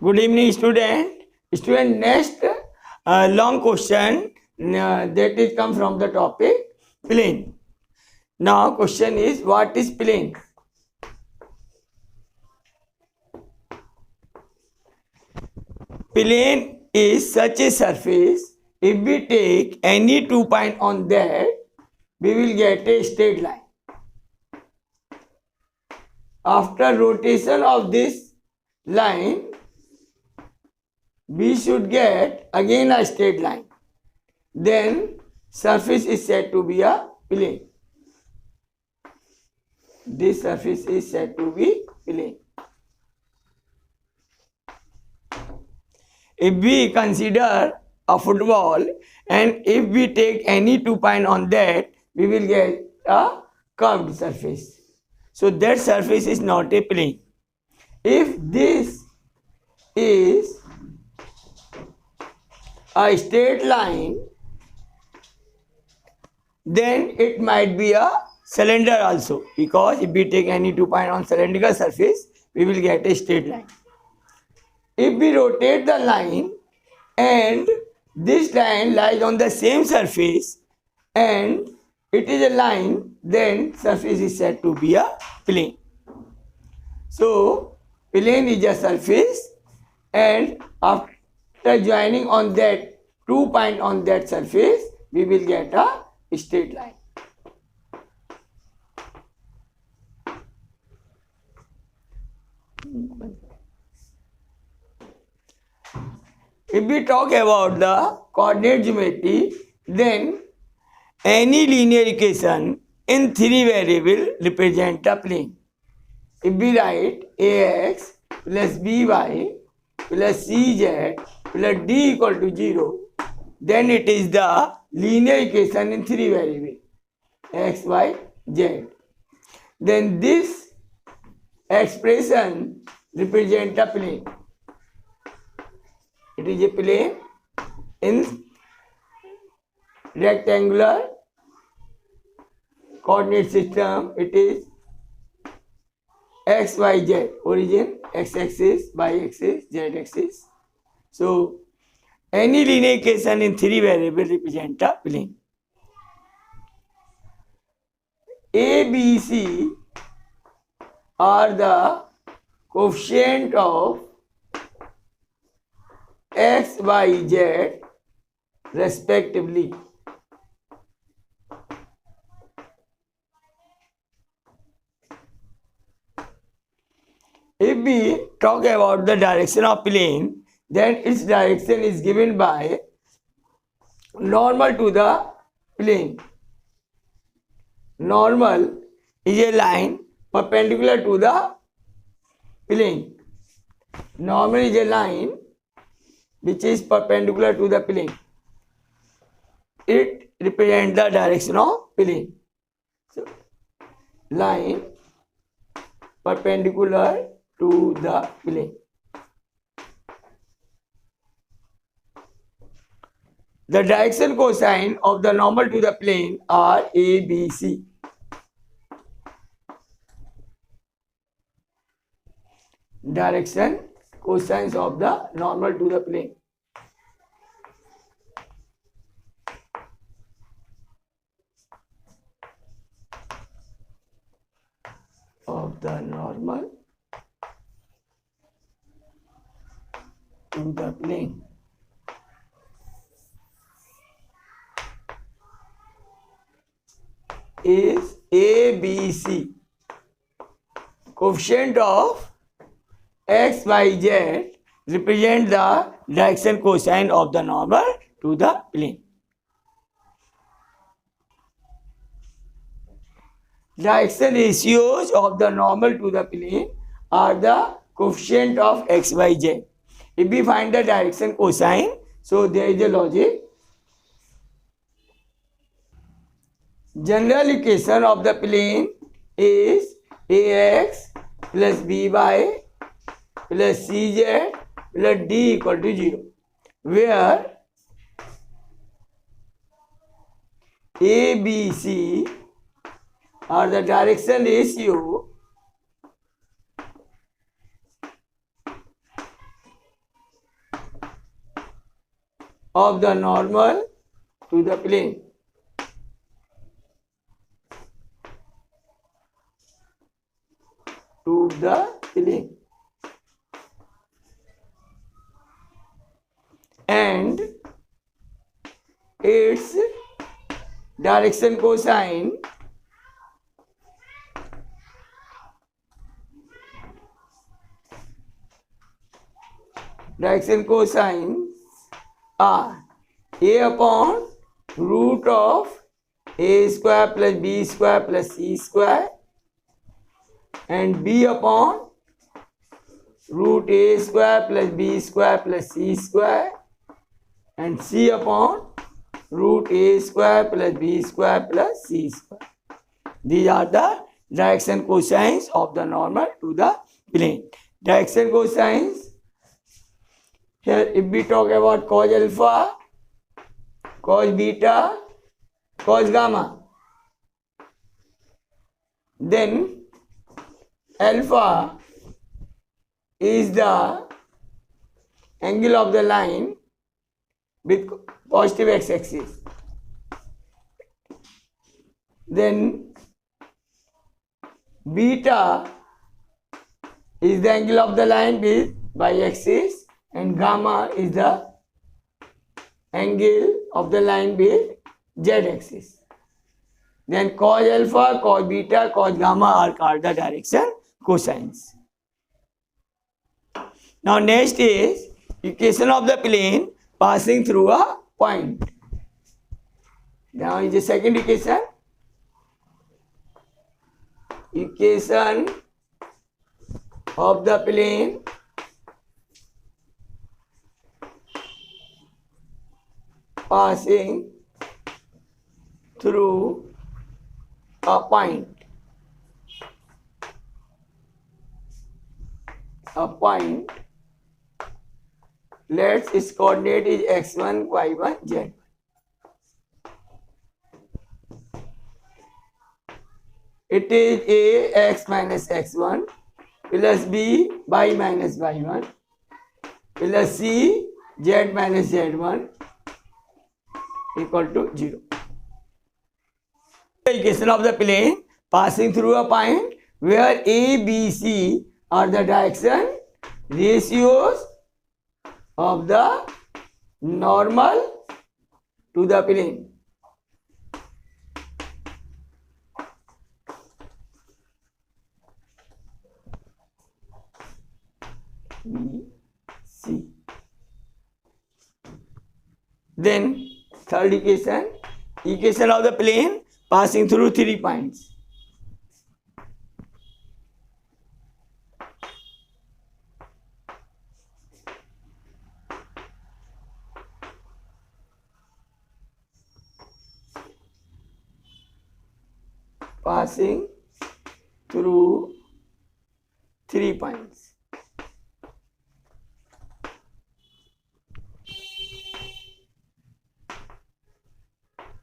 Good evening, student. Student, next long question that is come from the topic plane. Now, question is, what is plane? Plane is such a surface. If we take any 2 point on that, we will get a straight line. After rotation of this line, we should get again a straight line. Then surface is said to be a plane. This surface is said to be plane. If we consider a football and if we take any 2 point on that, we will get a curved surface. So that surface is not a plane. If this is a straight line, then it might be a cylinder also, because if we take any 2 point on cylindrical surface, we will get a straight line. If we rotate the line and this line lies on the same surface and it is a line, then surface is said to be a plane. So plane is a surface, and after joining on that 2 point on that surface, we will get a straight line. If we talk about the coordinate geometry, then any linear equation in 3 variables represent a plane. If we write ax plus by plus cz plus d equal to 0, then it is the linear equation in 3 variables x, y, z. Then this expression represents a plane. It is a plane in rectangular coordinate system. It is x, y, z, origin, x-axis, y-axis, z-axis. So any linear equation in 3 variables represent a plane. A, B, C are the coefficient of x, y, z respectively. If we talk about the direction of plane, then its direction is given by normal to the plane. Normal is a line perpendicular to the plane. Normal is a line which is perpendicular to the plane. It represents the direction of plane. So, line perpendicular to the plane. The direction cosine of the normal to the plane are A, B, C. Direction cosines of the normal to the plane. Of the normal to the plane. Is A, B, C. Coefficient of x, y, z represent the direction cosine of the normal to the plane. Direction ratios of the normal to the plane are the coefficient of x, y, z. If we find the direction cosine, so there is a logic. General equation of the plane is ax plus by plus cz plus d equal to 0, where A, B, C are the direction ratio of the normal to the plane. To the plane. And its direction cosine are a upon root of a square plus b square plus c square and b upon root a square plus b square plus c square and c upon root a square plus b square plus c square. These are the direction cosines of the normal to the plane. Direction cosines, here if we talk about cos alpha, cos beta, cos gamma, then alpha is the angle of the line with positive x-axis. Then beta is the angle of the line with y-axis and gamma is the angle of the line with z-axis. Then cos alpha, cos beta, cos gamma are called the direction cosines. Now next is equation of the plane passing through a point. Now is the second equation. Equation of the plane passing through a point. A point. Let's its coordinate is x1, y1, z1. It is a x minus x1 plus b y minus y1 plus c z minus z1 equal to 0. The equation of the plane passing through a point where a, b, c are the direction ratios of the normal to the plane. B, C. Then third equation, equation of the plane passing through 3 points. Passing through 3 points.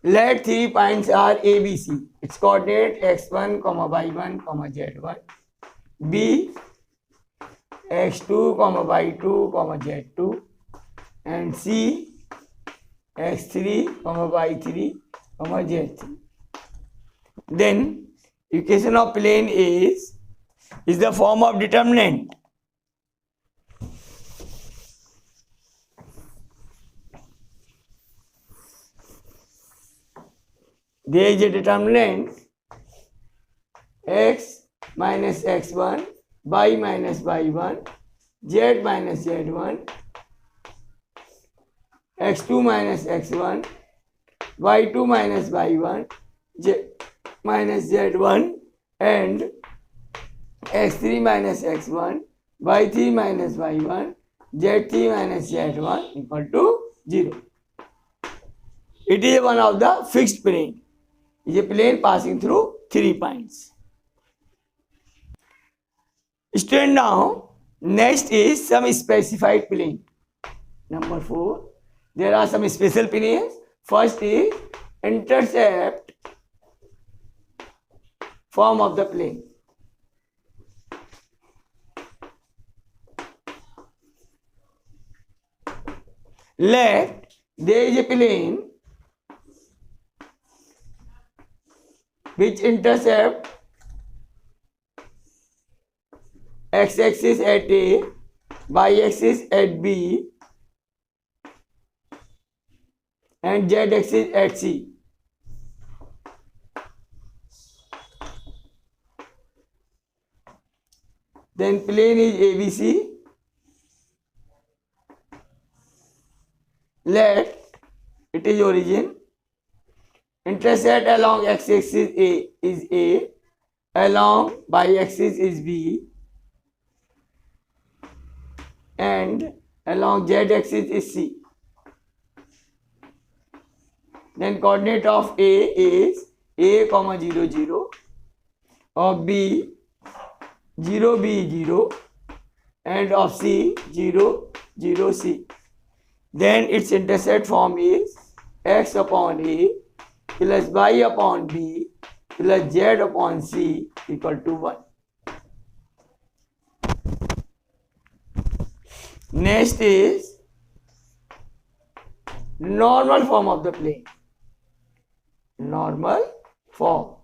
Let 3 points are A, B, C. Its coordinate x1, y1, z1. B, x2, y2, z2. And C, x3, y3, z3. Then equation of plane is the form of determinant. There is a determinant x minus x1, y minus y1, z minus z1, x2 minus x1, y2 minus y1, z minus z1 and x3 minus x1, y3 minus y1, z3 minus z1 equal to 0. It is one of the fixed plane. It is a plane passing through 3 points. Student, now next is some specified plane. Number 4. There are some special planes. First is intercept form of the plane. Let there is a plane which intercept x-axis at A, y-axis at B, and z-axis at C. Then plane is ABC. Let it is origin. Intercept along x-axis A is A, along y-axis is B, and along z-axis is C. Then coordinate of A is A, 0, 0, of B 0, B 0, and of C 0, 0, C. Then its intercept form is x upon A plus y upon B plus z upon C equal to 1. Next is normal form of the plane. Normal form.